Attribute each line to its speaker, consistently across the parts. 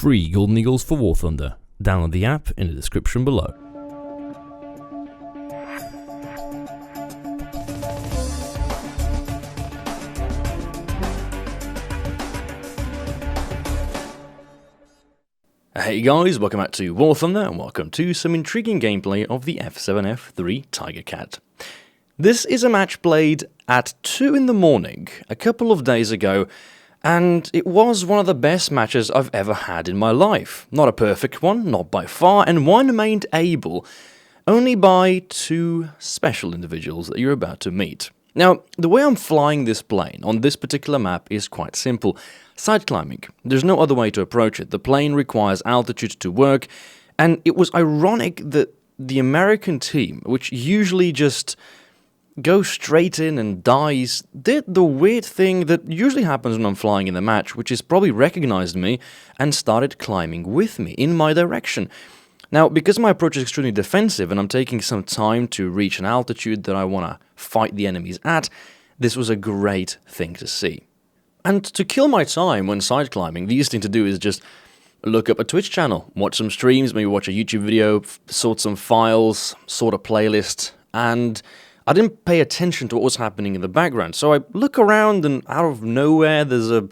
Speaker 1: free Golden Eagles for War Thunder. Download the app in the description below. Hey guys, welcome back to War Thunder and welcome to some intriguing gameplay of the F7F-3 Tiger Cat. This is a match played at 2 in the morning a couple of days ago, and it was one of the best matches I've ever had in my life. Not a perfect one, not by far, and one made able only by two special individuals that you're about to meet. Now, the way I'm flying this plane on this particular map is quite simple. Side climbing. There's no other way to approach it. The plane requires altitude to work, and it was ironic that the American team, which usually just goes straight in and dies, did the weird thing that usually happens when I'm flying in the match, which is probably recognized me and started climbing with me in my direction. Now, because my approach is extremely defensive and I'm taking some time to reach an altitude that I want to fight the enemies at, this was a great thing to see. And to kill my time when side climbing, the easiest thing to do is just look up a Twitch channel, watch some streams, maybe watch a YouTube video, sort some files, sort a playlist, and I didn't pay attention to what was happening in the background. So I look around and out of nowhere there's a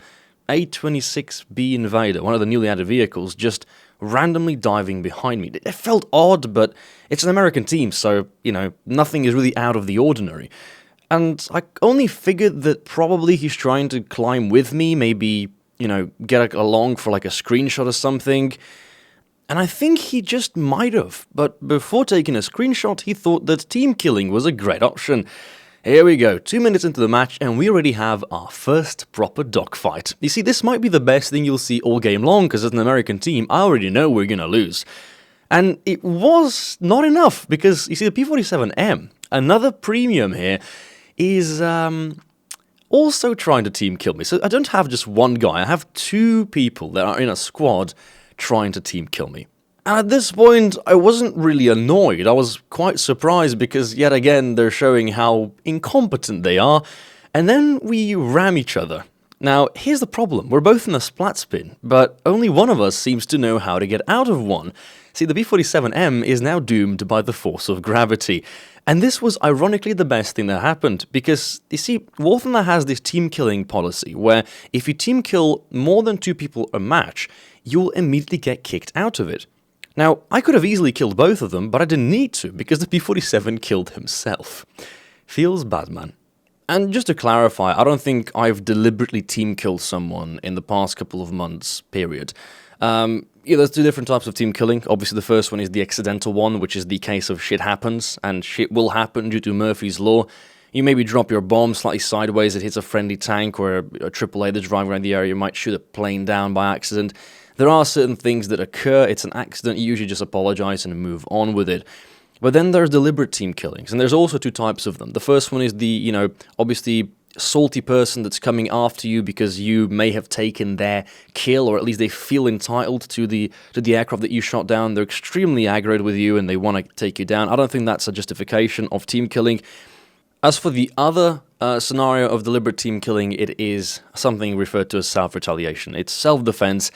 Speaker 1: A26B Invader, one of the newly added vehicles, just randomly diving behind me. It felt odd, but it's an American team, so, nothing is really out of the ordinary. And I only figured that probably he's trying to climb with me, maybe, get along for like a screenshot or something. And I think he just might have, but before taking a screenshot, he thought that team killing was a great option. Here we go, 2 minutes into the match, and we already have our first proper dogfight. You see, this might be the best thing you'll see all game long, because as an American team, I already know we're gonna lose. And it was not enough, because, you see, the P47M, another premium here, is also trying to team kill me. So I don't have just one guy, I have two people that are in a squad trying to team kill me. And at this point, I wasn't really annoyed. I was quite surprised because, yet again, they're showing how incompetent they are, and then we ram each other. Now, here's the problem. We're both in a splat spin, but only one of us seems to know how to get out of one. See, the B-47M is now doomed by the force of gravity. And this was ironically the best thing that happened, because, you see, War Thunder has this team killing policy, where if you team kill more than two people a match, you'll immediately get kicked out of it. Now, I could have easily killed both of them, but I didn't need to, because the P-47 killed himself. Feels bad, man. And just to clarify, I don't think I've deliberately team killed someone in the past couple of months, period. There's two different types of team killing. Obviously, the first one is the accidental one, which is the case of shit happens, and shit will happen due to Murphy's Law. You maybe drop your bomb slightly sideways, it hits a friendly tank or a AAA that's driving around the area, you might shoot a plane down by accident. There are certain things that occur, it's an accident, you usually just apologize and move on with it. But then there's deliberate team killings, and there's also two types of them. The first one is the, obviously salty person that's coming after you because you may have taken their kill, or at least they feel entitled to the aircraft that you shot down. They're extremely aggroed with you and they want to take you down. I don't think that's a justification of team killing. As for the other scenario of deliberate team killing, it is something referred to as self-retaliation. It's self-defense.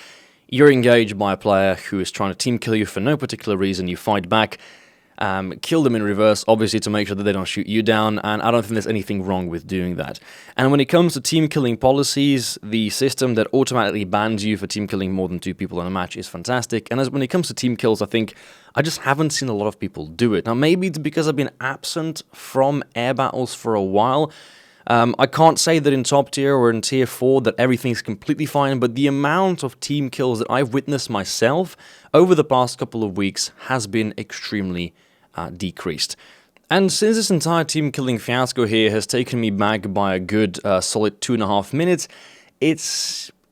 Speaker 1: You're engaged by a player who is trying to team kill you for no particular reason. You fight back, kill them in reverse, obviously to make sure that they don't shoot you down, and I don't think there's anything wrong with doing that. And when it comes to team killing policies, the system that automatically bans you for team killing more than two people in a match is fantastic. And when it comes to team kills, I think I just haven't seen a lot of people do it. Now, maybe it's because I've been absent from air battles for a while. I can't say that in top tier or in tier 4 that everything's completely fine, but the amount of team kills that I've witnessed myself over the past couple of weeks has been extremely decreased. And since this entire team killing fiasco here has taken me back by a good solid 2.5 minutes,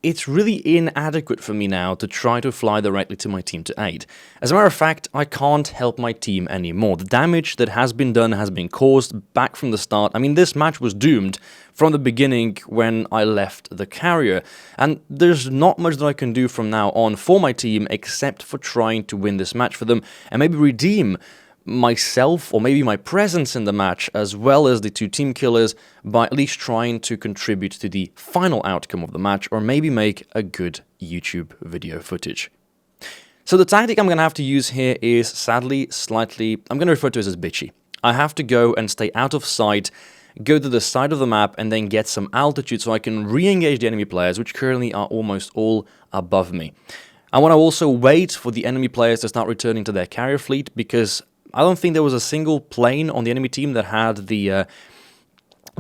Speaker 1: it's really inadequate for me now to try to fly directly to my team to aid. As a matter of fact, I can't help my team anymore. The damage that has been done has been caused back from the start. I mean, this match was doomed from the beginning when I left the carrier, and there's not much that I can do from now on for my team except for trying to win this match for them and maybe redeem myself, or maybe my presence in the match, as well as the two Teamkillers, by at least trying to contribute to the final outcome of the match, or maybe make a good YouTube video footage. So the tactic I'm going to have to use here is, sadly, I'm going to refer to it as bitchy. I have to go and stay out of sight, go to the side of the map, and then get some altitude so I can re-engage the enemy players, which currently are almost all above me. I want to also wait for the enemy players to start returning to their carrier fleet, because I don't think there was a single plane on the enemy team that had the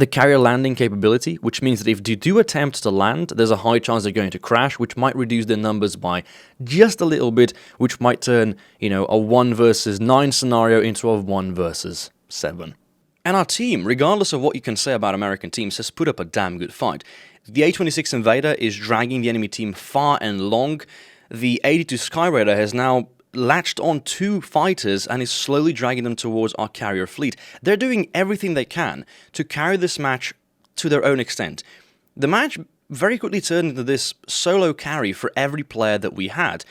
Speaker 1: carrier landing capability, which means that if they do attempt to land, there's a high chance they're going to crash, which might reduce their numbers by just a little bit, which might turn, a 1 versus 9 scenario into a 1 versus 7. And our team, regardless of what you can say about American teams, has put up a damn good fight. The A-26 Invader is dragging the enemy team far and long. The 82 Skyraider has now latched on 2 fighters and is slowly dragging them towards our carrier fleet. They're doing everything they can to carry this match to their own extent. The match very quickly turned into this solo carry for every player that we had,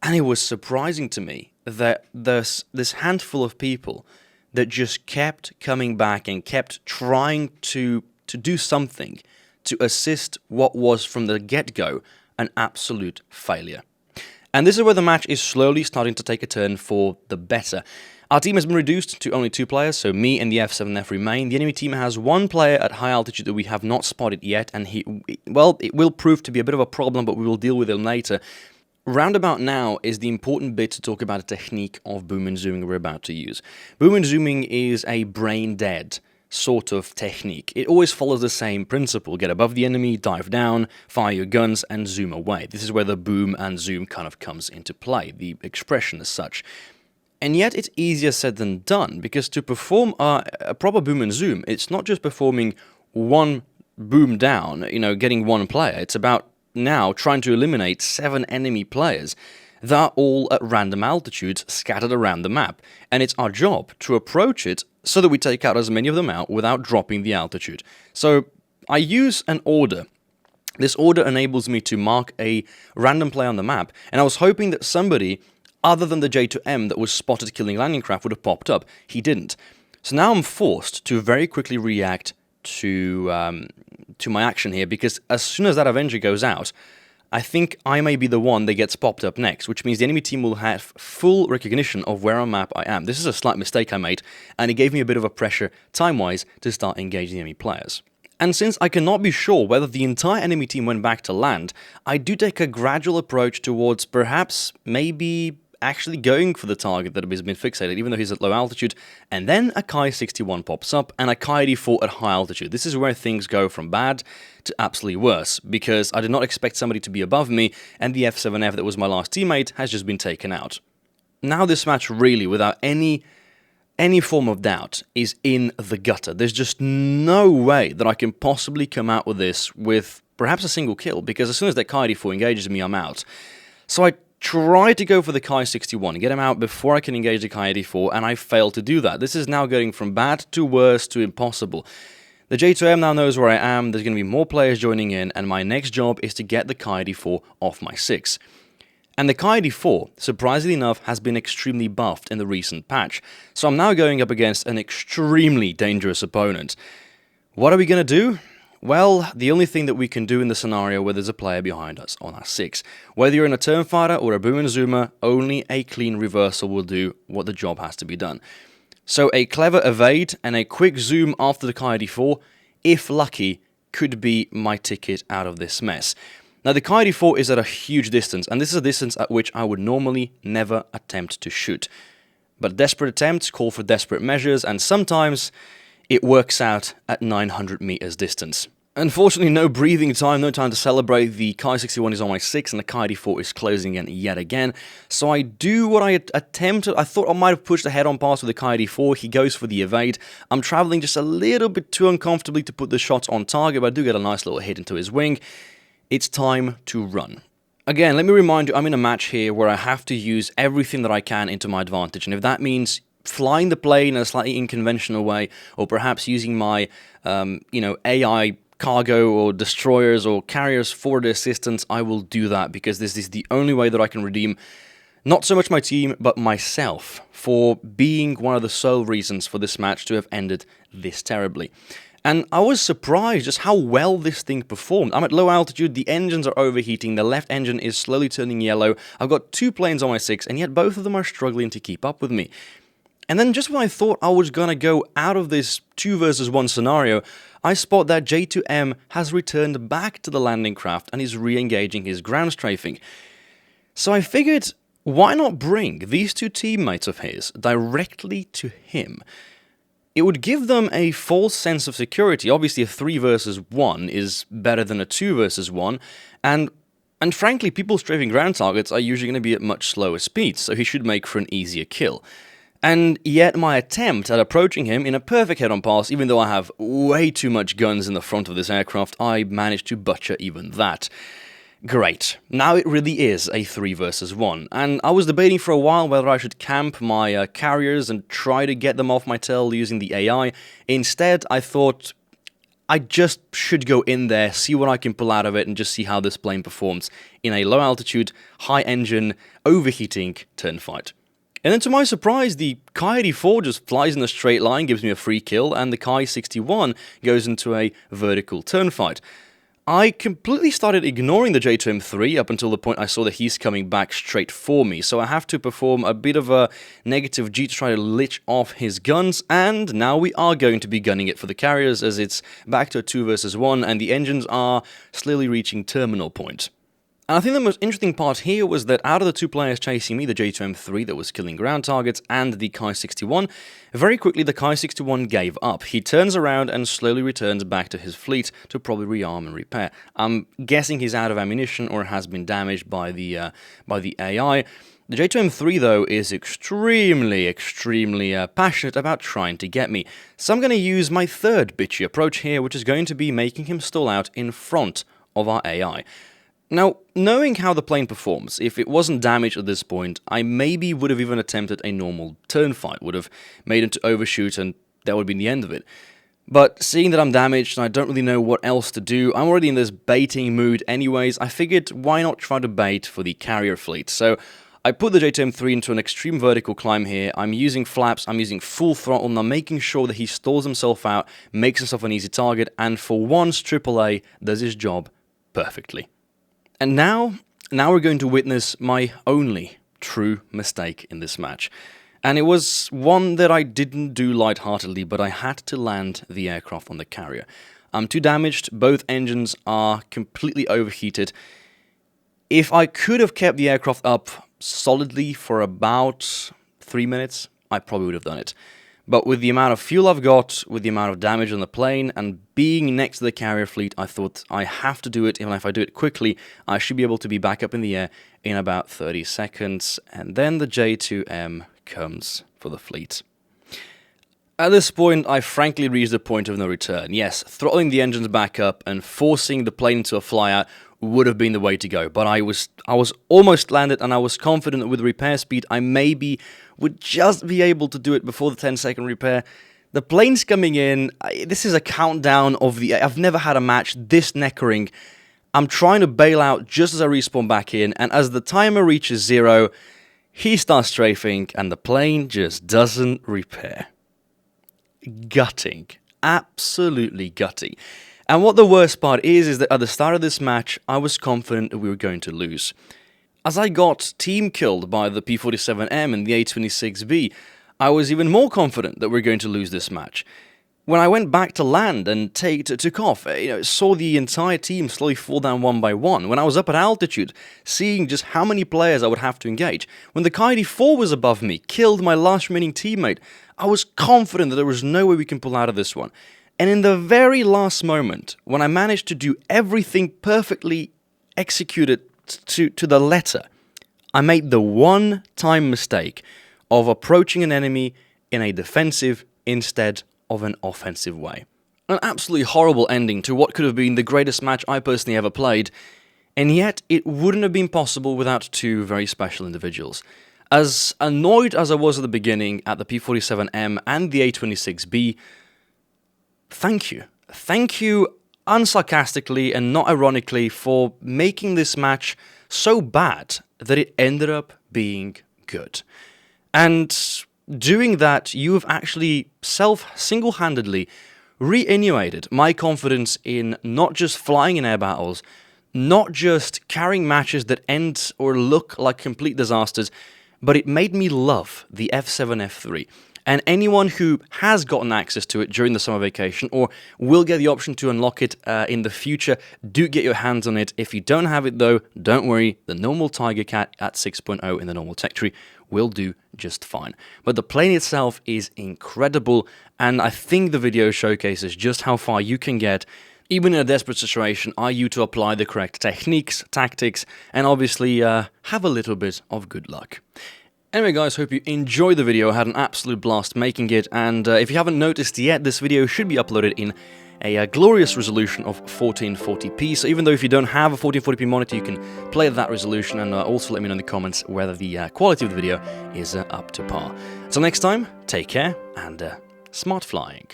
Speaker 1: and it was surprising to me that there's this handful of people that just kept coming back and kept trying to do something to assist what was from the get-go an absolute failure. And this is where the match is slowly starting to take a turn for the better. Our team has been reduced to only 2 players, so me and the F7F remain. The enemy team has 1 player at high altitude that we have not spotted yet, and it will prove to be a bit of a problem, but we will deal with him later. Roundabout now is the important bit to talk about the technique of boom and zooming we're about to use. Boom and zooming is a brain-dead sort of technique. It always follows the same principle. Get above the enemy, dive down, fire your guns, and zoom away. This is where the boom and zoom kind of comes into play, the expression as such. And yet it's easier said than done, because to perform a proper boom and zoom, it's not just performing one boom down, getting 1 player. It's about now trying to eliminate 7 enemy players. They're all at random altitudes scattered around the map, and it's our job to approach it so that we take out as many of them out without dropping the altitude. So I use an order. This order enables me to mark a random player on the map, and I was hoping that somebody other than the J2M that was spotted killing landing craft would have popped up. He didn't. So now I'm forced to very quickly react to my action here, because as soon as that Avenger goes out, I think I may be the one that gets popped up next, which means the enemy team will have full recognition of where on map I am. This is a slight mistake I made, and it gave me a bit of a pressure, time-wise, to start engaging enemy players. And since I cannot be sure whether the entire enemy team went back to land, I do take a gradual approach towards perhaps, maybe, actually going for the target that has been fixated, even though he's at low altitude, and then a Kai-61 pops up, and a Kai-84 at high altitude. This is where things go from bad to absolutely worse, because I did not expect somebody to be above me, and the F7F that was my last teammate has just been taken out. Now this match really, without any form of doubt, is in the gutter. There's just no way that I can possibly come out with this with perhaps a single kill, because as soon as that Kai-84 engages me, I'm out. So I try to go for the Kai-61, get him out before I can engage the Kai-84, and I fail to do that. This is now going from bad to worse to impossible. The J2M now knows where I am, there's going to be more players joining in, and my next job is to get the Kai-84 off my 6. And the Kai-84, surprisingly enough, has been extremely buffed in the recent patch, so I'm now going up against an extremely dangerous opponent. What are we going to do? Well, the only thing that we can do in the scenario where there's a player behind us on our 6. Whether you're in a turn fighter or a boom and zoomer, only a clean reversal will do what the job has to be done. So a clever evade and a quick zoom after the Kai-84, if lucky, could be my ticket out of this mess. Now the Kai-84 is at a huge distance, and this is a distance at which I would normally never attempt to shoot. But desperate attempts call for desperate measures, and sometimes it works out at 900 meters distance. Unfortunately, no breathing time, no time to celebrate. The Kai-61 is on my 6 and the Kai-84 is closing in yet again. So I do what I attempt. I thought I might have pushed the head-on pass with the Kai-84. He goes for the evade. I'm traveling just a little bit too uncomfortably to put the shots on target, but I do get a nice little hit into his wing. It's time to run. Again, let me remind you, I'm in a match here where I have to use everything that I can into my advantage. And if that means flying the plane in a slightly unconventional way, or perhaps using my, AI cargo or destroyers or carriers for the assistance, I will do that, because this is the only way that I can redeem Not so much my team, but myself, for being one of the sole reasons for this match to have ended this terribly. And I was surprised just how well this thing performed. I'm at low altitude, the engines are overheating, the left engine is slowly turning yellow, I've got 2 planes on my 6, and yet both of them are struggling to keep up with me. And then just when I thought I was gonna go out of this 2 versus 1 scenario, I spot that J2M has returned back to the landing craft and is re-engaging his ground strafing. So I figured, why not bring these 2 teammates of his directly to him? It would give them a false sense of security. Obviously, a 3 versus 1 is better than a 2 versus 1, and frankly, people strafing ground targets are usually going to be at much slower speeds, so he should make for an easier kill. And yet my attempt at approaching him in a perfect head-on pass, even though I have way too much guns in the front of this aircraft, I managed to butcher even that. Great. Now it really is a 3 versus 1, and I was debating for a while whether I should camp my carriers and try to get them off my tail using the AI. Instead, I thought I just should go in there, see what I can pull out of it, and just see how this plane performs in a low-altitude, high-engine, overheating turn fight. And then to my surprise, the Ki-84 just flies in a straight line, gives me a free kill, and the Ki-61 goes into a vertical turn fight. I completely started ignoring the J2M3 up until the point I saw that he's coming back straight for me, so I have to perform a bit of a negative G to try to lich off his guns, and now we are going to be gunning it for the carriers as it's back to a 2 versus 1, and the engines are slowly reaching terminal point. And I think the most interesting part here was that out of the 2 players chasing me, the J2M3 that was killing ground targets and the Ki-61, very quickly the Ki-61 gave up. He turns around and slowly returns back to his fleet to probably rearm and repair. I'm guessing he's out of ammunition or has been damaged by the AI. The J2M3 though is extremely passionate about trying to get me. So I'm going to use my third bitchy approach here, which is going to be making him stall out in front of our AI. Now, knowing how the plane performs, if it wasn't damaged at this point, I maybe would have even attempted a normal turn fight, would have made him to overshoot, and that would have been the end of it. But seeing that I'm damaged and I don't really know what else to do, I'm already in this baiting mood anyways, I figured why not try to bait for the carrier fleet. So I put the J2M3 into an extreme vertical climb here, I'm using flaps, I'm using full throttle, and I'm making sure that he stalls himself out, makes himself an easy target, and for once AAA does his job perfectly. And now we're going to witness my only true mistake in this match. And it was one that I didn't do lightheartedly, but I had to land the aircraft on the carrier. I'm too damaged, both engines are completely overheated. If I could have kept the aircraft up solidly for about 3 minutes, I probably would have done it. But with the amount of fuel I've got, with the amount of damage on the plane, and being next to the carrier fleet, I thought I have to do it, and if I do it quickly, I should be able to be back up in the air in about 30 seconds, and then the J2M comes for the fleet. At this point, I frankly reached the point of no return. Yes, throttling the engines back up and forcing the plane into a flyout would have been the way to go, but I was almost landed, and I was confident that with repair speed I maybe would just be able to do it before the 10-second repair. The plane's coming in, this is a countdown of the... I've never had a match this neckering. I'm trying to bail out just as I respawn back in, and as the timer reaches 0, he starts strafing, and the plane just doesn't repair. Gutting. Absolutely gutting. And what the worst part is that at the start of this match, I was confident that we were going to lose. As I got team killed by the P-47M and the A-26B, I was even more confident that we were going to lose this match. When I went back to land and took off, saw the entire team slowly fall down one by one. When I was up at altitude, seeing just how many players I would have to engage. When the Ki-84 was above me, killed my last remaining teammate, I was confident that there was no way we can pull out of this one. And in the very last moment, when I managed to do everything perfectly executed to the letter, I made the one-time mistake of approaching an enemy in a defensive instead of an offensive way. An absolutely horrible ending to what could have been the greatest match I personally ever played, and yet it wouldn't have been possible without 2 very special individuals. As annoyed as I was at the beginning at the P-47M and the A-26B, thank you. Thank you unsarcastically and not ironically for making this match so bad that it ended up being good. And doing that, you have actually single-handedly re-innuated my confidence in not just flying in air battles, not just carrying matches that end or look like complete disasters, but it made me love the F7F-3. And anyone who has gotten access to it during the summer vacation or will get the option to unlock it in the future, do get your hands on it. If you don't have it though, don't worry, the normal Tiger Cat at 6.0 in the normal tech tree will do just fine. But the plane itself is incredible, and I think the video showcases just how far you can get. Even in a desperate situation, are you to apply the correct techniques, tactics, and obviously have a little bit of good luck. Anyway guys, hope you enjoyed the video, had an absolute blast making it, and if you haven't noticed yet, this video should be uploaded in a glorious resolution of 1440p, so even though if you don't have a 1440p monitor, you can play at that resolution, and also let me know in the comments whether the quality of the video is up to par. Until next time, take care, and smart flying.